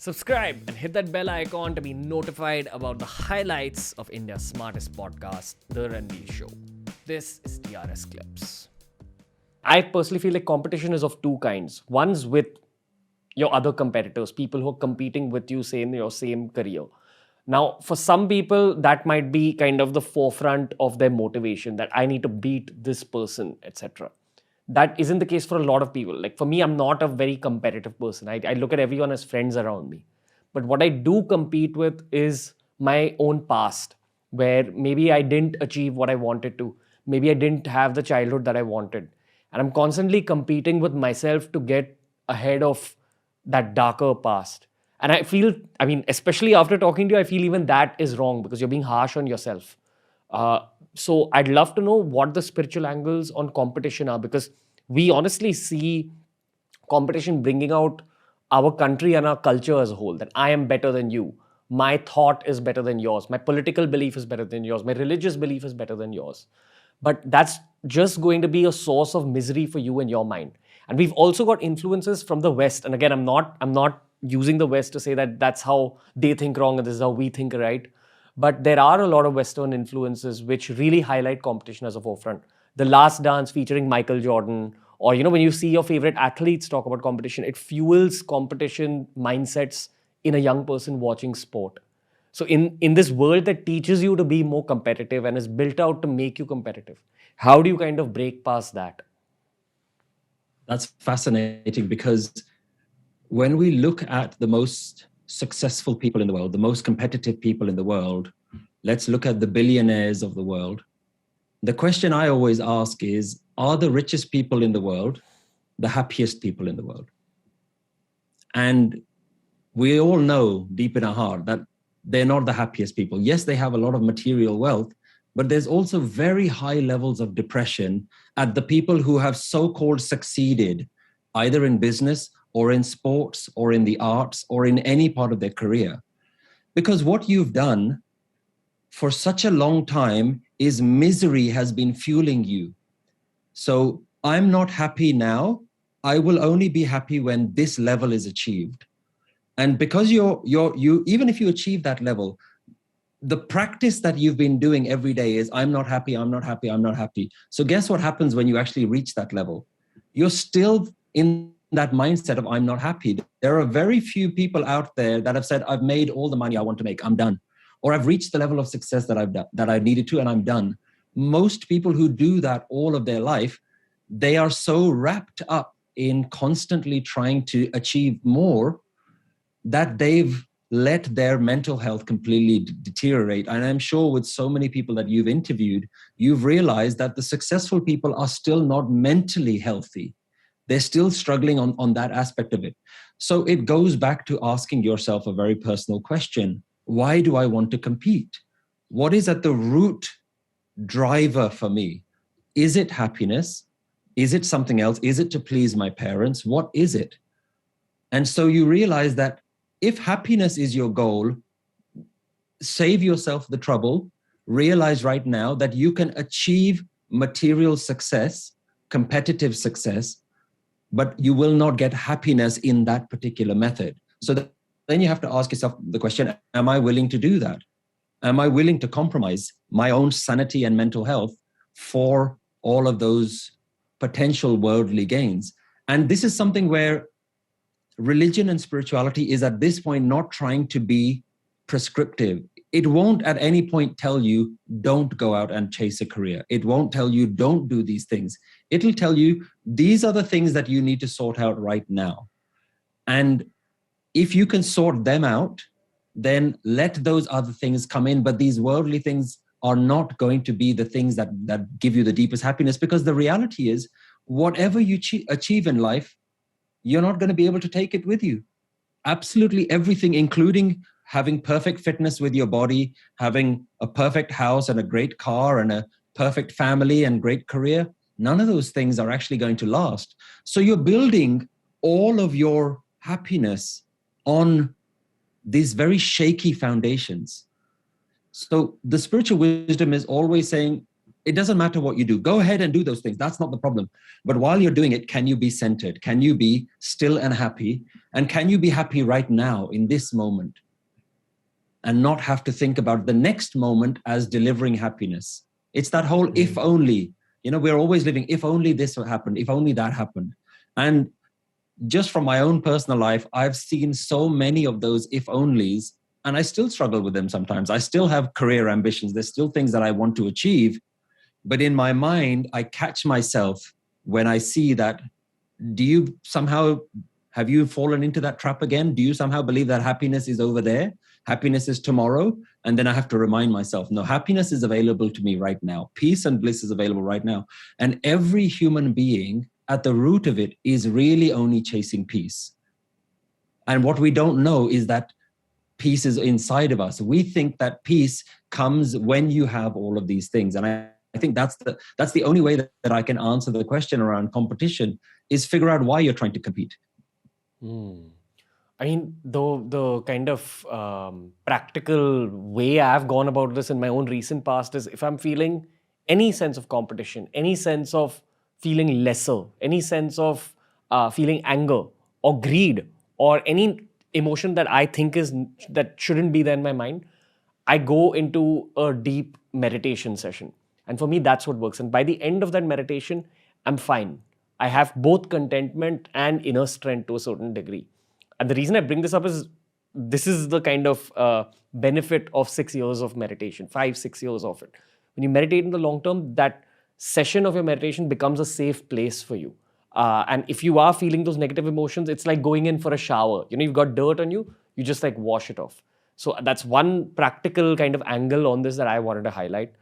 Subscribe and hit that bell icon to be notified about the highlights of India's smartest podcast, The Ranveer Show. This is TRS Clips. I personally feel like competition is of two kinds. One's with your other competitors, people who are competing with you, say, in your same career. Now, for some people, that might be kind of the forefront of their motivation that I need to beat this person, etc. That isn't the case for a lot of people. Like for me, I'm not a very competitive person. I look at everyone as friends around me. But what I do compete with is my own past, where maybe I didn't achieve what I wanted to. Maybe I didn't have the childhood that I wanted. And I'm constantly competing with myself to get ahead of that darker past. And I feel, I mean, especially after talking to you, I feel even that is wrong because you're being harsh on yourself. Uh, so I'd love to know what the spiritual angles on competition are, because we honestly see competition bringing out our country and our culture as a whole, that I am better than you. My thought is better than yours. My political belief is better than yours. My religious belief is better than yours. But that's just going to be a source of misery for you and your mind. And we've also got influences from the West. And again, I'm not using the West to say that that's how they think wrong and this is how we think right. But there are a lot of Western influences which really highlight competition as a forefront. The Last Dance featuring Michael Jordan, or when you see your favorite athletes talk about competition, it fuels competition mindsets in a young person watching sport. So in this world that teaches you to be more competitive and is built out to make you competitive, how do you kind of break past that? That's fascinating because when we look at the most successful people in the world, the most competitive people in the world, let's look at the billionaires of the world. The question I always ask is, are the richest people in the world the happiest people in the world? And we all know deep in our heart that they're not the happiest people. Yes, they have a lot of material wealth, but there's also very high levels of depression at the people who have so-called succeeded, either in business or in sports or in the arts or in any part of their career. Because what you've done for such a long time is misery has been fueling you. So I'm not happy now. I will only be happy when this level is achieved. And because you even if you achieve that level, the practice that you've been doing every day is I'm not happy, I'm not happy, I'm not happy. So guess what happens when you actually reach that level? You're still in that mindset of I'm not happy. There are very few people out there that have said I've made all the money I want to make, I'm done. Or I've reached the level of success that I've done, that I needed to, and I'm done. Most people who do that all of their life, they are so wrapped up in constantly trying to achieve more that they've let their mental health completely deteriorate. And I'm sure with so many people that you've interviewed, you've realized that the successful people are still not mentally healthy. They're still struggling on that aspect of it. So it goes back to asking yourself a very personal question. Why do I want to compete? What is at the root driver for me? Is it happiness? Is it something else? Is it to please my parents? What is it? And so you realize that if happiness is your goal, save yourself the trouble. Realize right now that you can achieve material success, competitive success, but you will not get happiness in that particular method. So then you have to ask yourself the question, am I willing to do that? Am I willing to compromise my own sanity and mental health for all of those potential worldly gains? And this is something where religion and spirituality is at this point not trying to be prescriptive. It won't at any point tell you, don't go out and chase a career. It won't tell you, don't do these things. It'll tell you, these are the things that you need to sort out right now. And if you can sort them out, then let those other things come in. But these worldly things are not going to be the things that give you the deepest happiness, because the reality is, whatever you achieve in life, you're not going to be able to take it with you. Absolutely everything, including having perfect fitness with your body, having a perfect house and a great car and a perfect family and great career, none of those things are actually going to last. So you're building all of your happiness on these very shaky foundations. So the spiritual wisdom is always saying, It doesn't matter what you do. Go ahead and do those things. That's not the problem. But while you're doing it, can you be centered? Can you be still and happy? And can you be happy right now in this moment? And not have to think about the next moment as delivering happiness. It's that whole if only. We're always living, if only this happened, if only that happened. And just from my own personal life, I've seen so many of those if onlys, and I still struggle with them sometimes. I still have career ambitions. There's still things that I want to achieve. But in my mind, I catch myself when I see that, have you fallen into that trap again? Do you somehow believe that happiness is over there? Happiness is tomorrow? And then I have to remind myself, no, happiness is available to me right now. Peace and bliss is available right now. And every human being at the root of it is really only chasing peace. And what we don't know is that peace is inside of us. We think that peace comes when you have all of these things. And I think that's the only way that I can answer the question around competition, is figure out why you're trying to compete. I mean, the kind of practical way I've gone about this in my own recent past is, if I'm feeling any sense of competition, any sense of feeling lesser, any sense of feeling anger or greed or any emotion that I think that shouldn't be there in my mind, I go into a deep meditation session. And for me, that's what works. And by the end of that meditation, I'm fine. I have both contentment and inner strength to a certain degree. And the reason I bring this up is, this is the kind of benefit of 6 years of meditation, 5-6 years of it. When you meditate in the long term, that session of your meditation becomes a safe place for you. And if you are feeling those negative emotions, it's like going in for a shower. You've got dirt on you, you just like wash it off. So that's one practical kind of angle on this that I wanted to highlight.